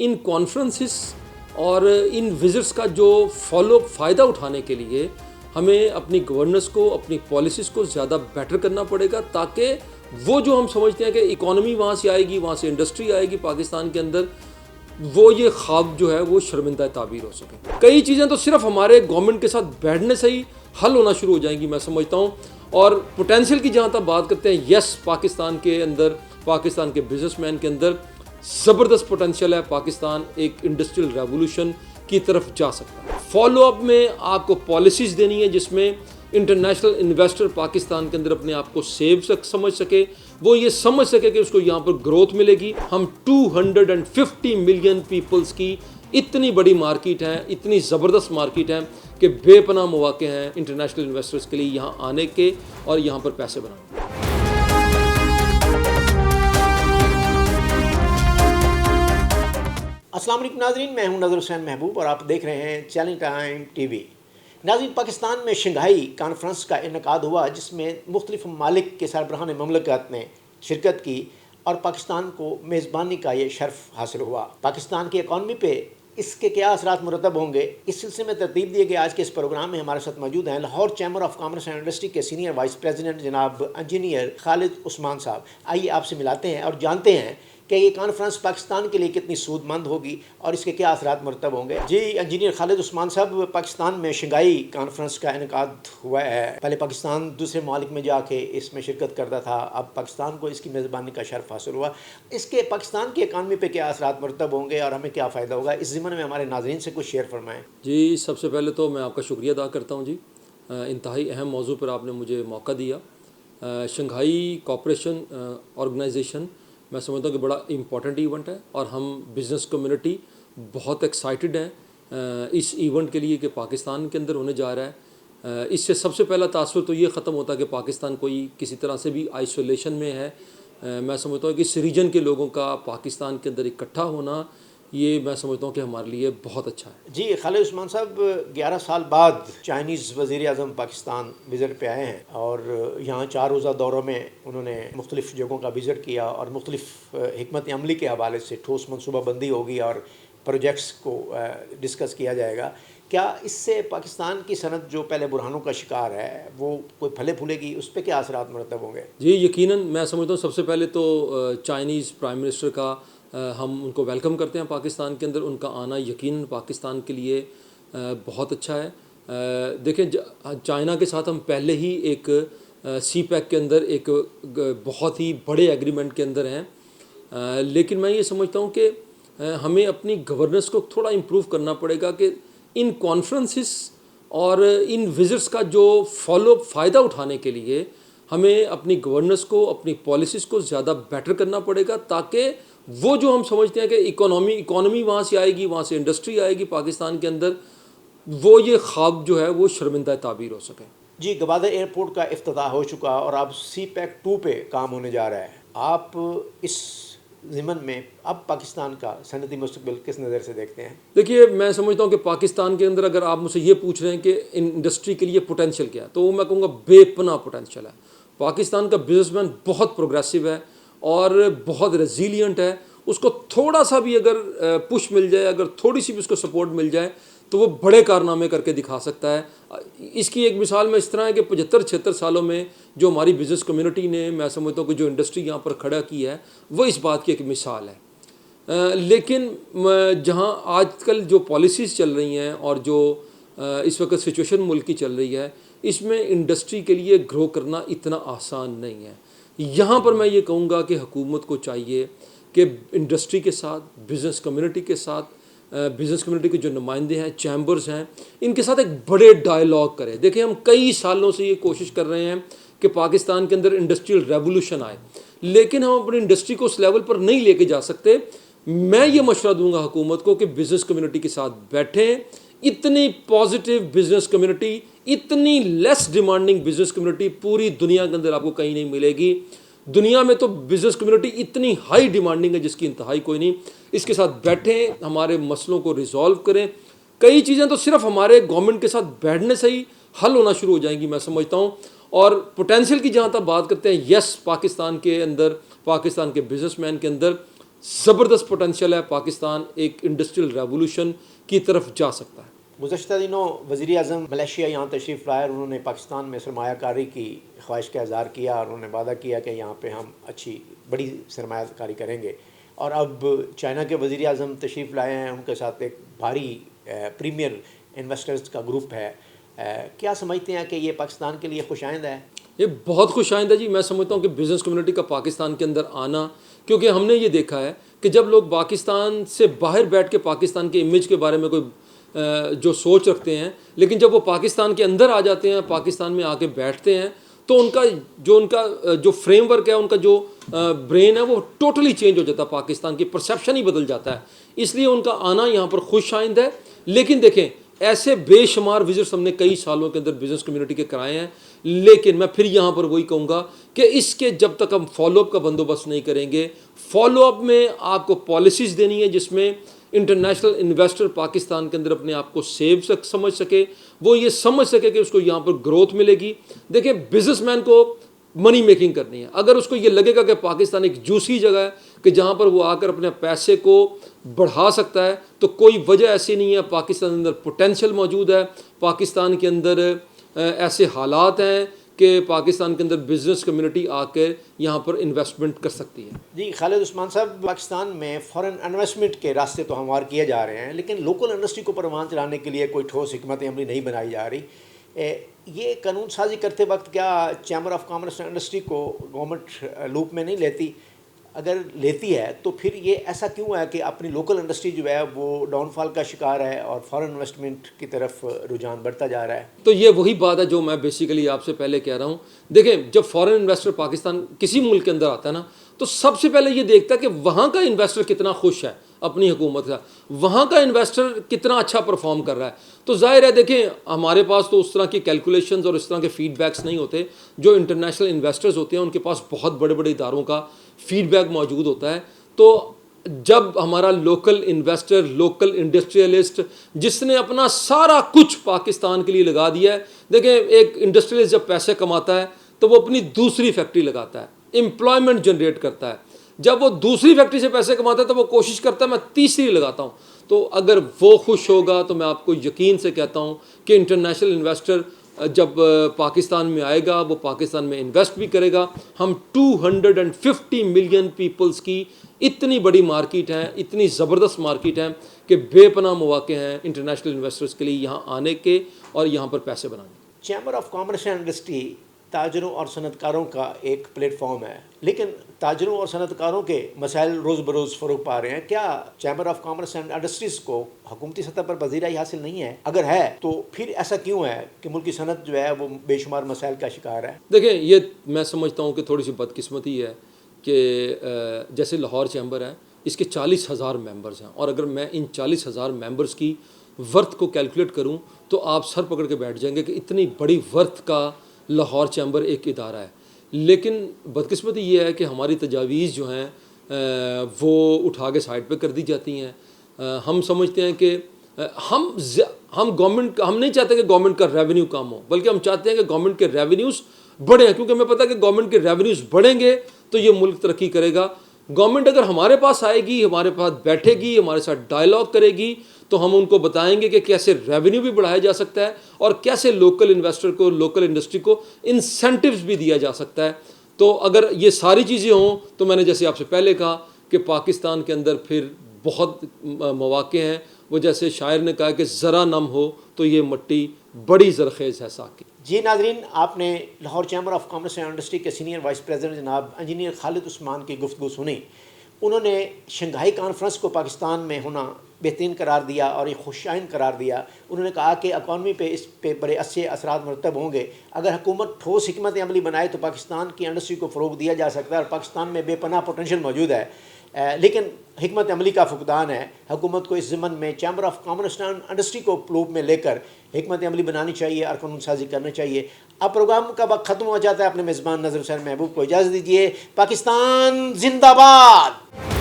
ان conferences اور ان visits کا جو فالو اپ فائدہ اٹھانے کے لیے ہمیں اپنی گورننس کو، اپنی پالیسیز کو زیادہ بیٹر کرنا پڑے گا، تاکہ وہ جو ہم سمجھتے ہیں کہ اکانومی وہاں سے آئے گی، وہاں سے انڈسٹری آئے گی پاکستان کے اندر، وہ یہ خواب جو ہے وہ شرمندہ تعبیر ہو سکے۔ کئی چیزیں تو صرف ہمارے گورنمنٹ کے ساتھ بیٹھنے سے ہی حل ہونا شروع ہو جائیں گی، میں سمجھتا ہوں۔ اور پوٹینشیل کی جہاں تک بات کرتے ہیں، یس، پاکستان کے اندر، پاکستان کے بزنس مین کے اندر زبردست پوٹینشیل ہے۔ پاکستان ایک انڈسٹریل ریولوشن کی طرف جا سکتا ہے۔ فالو اپ میں آپ کو پالیسیز دینی ہے جس میں انٹرنیشنل انویسٹر پاکستان کے اندر اپنے آپ کو سمجھ سکے، وہ یہ سمجھ سکے کہ اس کو یہاں پر گروتھ ملے گی۔ ہم 250 ملین پیپلز کی اتنی بڑی مارکیٹ ہے، اتنی زبردست مارکیٹ ہے کہ بے پناہ مواقع ہیں انٹرنیشنل انویسٹرز کے لیے یہاں آنے کے اور یہاں پر پیسے بنانے کے۔ السلام علیکم ناظرین، میں ہوں نظر حسین محبوب اور آپ دیکھ رہے ہیں چیلنج ٹائم ٹی وی۔ ناظرین، پاکستان میں شنگھائی کانفرنس کا انعقاد ہوا جس میں مختلف ممالک کے سربراہان مملکت نے شرکت کی اور پاکستان کو میزبانی کا یہ شرف حاصل ہوا۔ پاکستان کی اکانومی پہ اس کے کیا اثرات مرتب ہوں گے، اس سلسلے میں ترتیب دیے گئے آج کے اس پروگرام میں ہمارے ساتھ موجود ہیں Lahore chamber of commerce and industry کے سینئر وائس پریزیڈنٹ جناب انجینئر خالد عثمان صاحب۔ آئیے آپ سے ملاتے ہیں اور جانتے ہیں کہ یہ کانفرنس پاکستان کے لیے کتنی سود مند ہوگی اور اس کے کیا اثرات مرتب ہوں گے۔ جی انجینئر خالد عثمان صاحب، پاکستان میں شنگھائی کانفرنس کا انعقاد ہوا ہے۔ پہلے پاکستان دوسرے ممالک میں جا کے اس میں شرکت کرتا تھا، اب پاکستان کو اس کی میزبانی کا شرف حاصل ہوا۔ اس کے پاکستان کی اکانومی پہ کیا اثرات مرتب ہوں گے اور ہمیں کیا فائدہ ہوگا، اس ضمن میں ہمارے ناظرین سے کچھ شیئر فرمائیں۔ جی، سب سے پہلے تو میں آپ کا شکریہ ادا کرتا ہوں۔ جی، انتہائی اہم موضوع پر آپ نے مجھے موقع دیا۔ شنگھائی کوآپریشن آرگنائزیشن میں سمجھتا ہوں کہ بڑا امپورٹنٹ ایونٹ ہے اور ہم بزنس کمیونٹی بہت ایکسائٹڈ ہیں اس ایونٹ کے لیے کہ پاکستان کے اندر ہونے جا رہا ہے۔ اس سے سب سے پہلا تاثر تو یہ ختم ہوتا ہے کہ پاکستان کوئی کسی طرح سے بھی آئسولیشن میں ہے۔ میں سمجھتا ہوں کہ اس ریجن کے لوگوں کا پاکستان کے اندر اکٹھا ہونا، یہ میں سمجھتا ہوں کہ ہمارے لیے بہت اچھا ہے۔ جی خالد عثمان صاحب، 11 سال بعد چائنیز وزیر اعظم پاکستان وزٹ پہ آئے ہیں اور یہاں 4 روزہ دوروں میں انہوں نے مختلف جگہوں کا وزٹ کیا اور مختلف حکمت عملی کے حوالے سے ٹھوس منصوبہ بندی ہوگی اور پروجیکٹس کو ڈسکس کیا جائے گا۔ کیا اس سے پاکستان کی صنعت جو پہلے برہانوں کا شکار ہے وہ کوئی پھلے پھولے گی، اس پہ کیا اثرات مرتب ہوں گے؟ جی یقیناً، میں سمجھتا ہوں سب سے پہلے تو چائنیز پرائم منسٹر کا ہم ان کو ویلکم کرتے ہیں پاکستان کے اندر۔ ان کا آنا یقیناً پاکستان کے لیے بہت اچھا ہے۔ دیکھیں، چائنا کے ساتھ ہم پہلے ہی ایک سی پیک کے اندر ایک بہت ہی بڑے ایگریمنٹ کے اندر ہیں، لیکن میں یہ سمجھتا ہوں کہ ہمیں اپنی گورننس کو تھوڑا امپروو کرنا پڑے گا کہ ان کانفرنسز اور ان وزٹس کا جو فالو اپ فائدہ اٹھانے کے لیے ہمیں اپنی گورننس کو، اپنی پالیسیز کو زیادہ بیٹر کرنا پڑے گا، تاکہ وہ جو ہم سمجھتے ہیں کہ اکانومی وہاں سے آئے گی، وہاں سے انڈسٹری آئے گی پاکستان کے اندر، وہ یہ خواب جو ہے وہ شرمندہ تعبیر ہو سکے۔ جی، گوادر ایئرپورٹ کا افتتاح ہو چکا اور اب سی پیک 2 پہ کام ہونے جا رہا ہے۔ آپ اس ضمن میں اب پاکستان کا صنعتی مستقبل کس نظر سے دیکھتے ہیں؟ دیکھیے، میں سمجھتا ہوں کہ پاکستان کے اندر اگر آپ مجھ سے یہ پوچھ رہے ہیں کہ انڈسٹری کے لیے پوٹینشیل کیا ہے، تو میں کہوں گا بے پناہ پوٹینشیل ہے۔ پاکستان کا بزنس مین بہت پروگریسو ہے اور بہت ریزیلینٹ ہے۔ اس کو تھوڑا سا بھی اگر پش مل جائے، اگر تھوڑی سی بھی اس کو سپورٹ مل جائے تو وہ بڑے کارنامے کر کے دکھا سکتا ہے۔ اس کی ایک مثال میں اس طرح ہے کہ 75-76 سالوں میں جو ہماری بزنس کمیونٹی نے، میں سمجھتا ہوں کہ جو انڈسٹری یہاں پر کھڑا کی ہے، وہ اس بات کی ایک مثال ہے۔ لیکن جہاں آج کل جو پالیسیز چل رہی ہیں اور جو اس وقت سچویشن ملک کی چل رہی ہے، اس میں انڈسٹری کے لیے گرو کرنا اتنا آسان نہیں ہے۔ یہاں پر میں یہ کہوں گا کہ حکومت کو چاہیے کہ انڈسٹری کے ساتھ، بزنس کمیونٹی کے ساتھ، بزنس کمیونٹی کے جو نمائندے ہیں، چیمبرز ہیں، ان کے ساتھ ایک بڑے ڈائلاگ کرے۔ دیکھیں، ہم کئی سالوں سے یہ کوشش کر رہے ہیں کہ پاکستان کے اندر انڈسٹریل ریولوشن آئے، لیکن ہم اپنی انڈسٹری کو اس لیول پر نہیں لے کے جا سکتے۔ میں یہ مشورہ دوں گا حکومت کو کہ بزنس کمیونٹی کے ساتھ بیٹھیں۔ اتنی پازیٹیو بزنس کمیونٹی، اتنی لیس ڈیمانڈنگ بزنس کمیونٹی پوری دنیا کے اندر آپ کو کہیں نہیں ملے گی۔ دنیا میں تو بزنس کمیونٹی اتنی ہائی ڈیمانڈنگ ہے جس کی انتہائی کوئی نہیں۔ اس کے ساتھ بیٹھیں، ہمارے مسئلوں کو ریزالو کریں۔ کئی چیزیں تو صرف ہمارے گورنمنٹ کے ساتھ بیٹھنے سے ہی حل ہونا شروع ہو جائیں گی، میں سمجھتا ہوں۔ اور پوٹینشیل کی جہاں تک بات کرتے ہیں، یس، پاکستان کے اندر، پاکستان کے بزنس مین کے اندر ज़बरदस्त पोटेंशियल है, पाकिस्तान एक इंडस्ट्रियल रेवोल्यूशन की तरफ जा सकता है। गुज़श्ता दिनों वज़ीर आज़म मलेशिया यहाँ तशरीफ़ लाए और उन्होंने पाकिस्तान में सरमायाकारी की ख्वाहिश का इज़हार किया और उन्होंने वादा किया कि यहाँ पे हम अच्छी बड़ी सरमायाकारी करेंगे। और अब चाइना के वज़ीर आज़म तशरीफ़ लाए हैं, उनके साथ एक भारी प्रीमियर इन्वेस्टर्स का ग्रुप है। क्या समझते हैं कि ये पाकिस्तान के लिए खुश आइंद है? ये बहुत खुश आइंदा जी। मैं समझता हूँ कि बिज़नेस कम्युनिटी का पाकिस्तान के अंदर आना, क्योंकि हमने ये देखा है कि जब लोग पाकिस्तान से बाहर बैठ के पाकिस्तान के इमेज के बारे में कोई जो सोच रखते हैं, लेकिन जब वो पाकिस्तान के अंदर आ जाते हैं, पाकिस्तान में आके बैठते हैं, तो उनका जो फ्रेमवर्क है, उनका जो ब्रेन है, वो टोटली चेंज हो जाता है, पाकिस्तान की परसेप्शन ही बदल जाता है। इसलिए उनका आना यहाँ पर खुश आइंद है। लेकिन देखें, ऐसे बेशुमार विजिट्स हमने कई सालों के अंदर बिज़नेस कम्युनिटी के कराए हैं, लेकिन मैं फिर यहाँ पर वही कहूँगा कि इसके जब तक हम फॉलोअप का बंदोबस्त नहीं करेंगे, फॉलोअप में आपको पॉलिसीज़ देनी है जिसमें इंटरनेशनल इन्वेस्टर पाकिस्तान के अंदर अपने आप को समझ सके, वो ये समझ सके कि उसको यहाँ पर ग्रोथ मिलेगी। देखिए, बिजनेसमैन को मनी मेकिंग करनी है। अगर उसको ये लगेगा कि पाकिस्तान एक जूसी जगह है कि जहाँ पर वो आकर अपने पैसे को बढ़ा सकता है, तो कोई वजह ऐसी नहीं है। पाकिस्तान के अंदर पोटेंशियल मौजूद है, पाकिस्तान के अंदर ऐसे हालात हैं कि पाकिस्तान के अंदर बिज़नेस कम्युनिटी आकर यहाँ पर इन्वेस्टमेंट कर सकती है। जी खालिद उस्मान साहब, पाकिस्तान में फ़ॉरेन इन्वेस्टमेंट के रास्ते तो हमवार किए जा रहे हैं, लेकिन लोकल इंडस्ट्री को परवान चलाने के लिए कोई ठोस हिकमत अमली नहीं बनाई जा रही। ये कानून साजी करते वक्त क्या चैम्बर ऑफ कॉमर्स इंडस्ट्री को गवर्नमेंट लूप में नहीं लेती? अगर लेती है तो फिर ये ऐसा क्यों है कि अपनी लोकल इंडस्ट्री जो है वो डाउनफॉल का शिकार है और फॉरेन इन्वेस्टमेंट की तरफ रुझान बढ़ता जा रहा है? तो ये वही बात है जो मैं बेसिकली आपसे पहले कह रहा हूँ। देखें, जब फॉरेन इन्वेस्टर पाकिस्तान किसी मुल्क के अंदर आता है ना, तो सबसे पहले ये देखता है कि वहाँ का इन्वेस्टर कितना खुश है अपनी हुकूमत का, वहाँ का इन्वेस्टर कितना अच्छा परफॉर्म कर रहा है। तो जाहिर है, देखें, हमारे पास तो उस तरह की कैलकुलेशंस और इस तरह के फीडबैक्स नहीं होते। जो इंटरनेशनल इन्वेस्टर्स होते हैं उनके पास बहुत बड़े बड़े इदारों का फीडबैक मौजूद होता है। तो जब हमारा लोकल इन्वेस्टर, लोकल इंडस्ट्रियलिस्ट जिसने अपना सारा कुछ पाकिस्तान के लिए लगा दिया है, देखें, एक इंडस्ट्रियलिस्ट जब पैसे कमाता है तो वो अपनी दूसरी फैक्ट्री लगाता है, एम्प्लॉयमेंट जनरेट करता है। जब वो दूसरी फैक्ट्री से पैसे कमाता है तो वो कोशिश करता है मैं तीसरी लगाता हूँ। तो अगर वो खुश होगा तो मैं आपको यकीन से कहता हूँ कि इंटरनेशनल इन्वेस्टर जब पाकिस्तान में आएगा वो पाकिस्तान में इन्वेस्ट भी करेगा। हम 250 मिलियन पीपल्स की इतनी बड़ी मार्केट है, इतनी ज़बरदस्त मार्केट है कि बेपनाह मौके हैं इंटरनेशनल इन्वेस्टर्स के लिए यहाँ आने के और यहाँ पर पैसे बनाने के। Chamber of commerce and industry ताजरों और सनतकारों का एक प्लेटफॉर्म है, लेकिन ताजरों और सनतकारों के मसाइल रोज़ बरोज़ फ़रोग पा रहे हैं। क्या chamber of commerce and industries को हुकूमती सतह पर पजीराई हासिल नहीं है? अगर है तो फिर ऐसा क्यों है कि मुल्क की सनत जो है वो बेशुमार मसाइल का शिकार है? देखें, ये मैं समझता हूँ कि थोड़ी सी बदकिस्मती है कि जैसे लाहौर चैम्बर है, इसके 40,000 मेंबर्स हैं, और अगर मैं इन 40,000 मेंबर्स की वर्थ को कैलकुलेट करूँ तो आप सर पकड़ के बैठ जाएंगे कि इतनी बड़ी वर्थ का लाहौर चैम्बर एक इदारा है। लेकिन बदकिस्मती ये है कि हमारी तजावीज़ जो हैं वो उठा के साइड पे कर दी जाती हैं। हम समझते हैं कि हम गवर्नमेंट, हम नहीं चाहते कि गवर्नमेंट का रेवेन्यू कम हो, बल्कि हम चाहते हैं कि गवर्नमेंट के रेवेन्यूज़ बढ़े, क्योंकि हमें पता है कि गवर्नमेंट के रेवेन्यूज़ बढ़ेंगे तो ये मुल्क तरक्की करेगा। गवर्नमेंट अगर हमारे पास आएगी, हमारे पास बैठेगी, हमारे साथ डायलॉग करेगी, तो हम उनको बताएंगे कि कैसे रेवेन्यू भी बढ़ाया जा सकता है और कैसे लोकल इन्वेस्टर को, लोकल इंडस्ट्री को इंसेंटिव्स भी दिया जा सकता है। तो अगर ये सारी चीज़ें हों तो मैंने जैसे आपसे पहले कहा कि पाकिस्तान के अंदर फिर बहुत मौके हैं। वो जैसे शायर ने कहा कि ज़रा नम हो तो ये मिट्टी बड़ी ज़रखेज़ है साकी। जी नाज़रीन, आपने Lahore chamber of commerce and industry के सीनियर वाइस प्रेसिडेंट जनाब इंजीनियर खालिद उस्मान की गुफ्तगू सुनी। उन्होंने शंघाई कॉन्फ्रेंस को पाकिस्तान में होना बेहतरीन करार दिया और एक खुशाइन करार दिया। उन्होंने कहा कि इकॉनमी पे इस पे बड़े अच्छे असरात मरतब होंगे। अगर हुकूमत ठोस हिकमत अमली बनाए तो पाकिस्तान की इंडस्ट्री को फ़रोग दिया जा सकता है और पाकिस्तान में बेपनाह पोटेंशियल मौजूद है। लेकिन हिकमत अमली का फुकदान है। हुकूमत को इस ज़मन में chamber of commerce and industry को लूप में लेकर हिकमत अमली बनानी चाहिए और कानून साजी करनी चाहिए। अब प्रोग्राम का वक्त ख़त्म हो जाता है। अपने मेज़बान नज़र हुसैन महबूब को इजाज़त दीजिए। पाकिस्तान जिंदाबाद।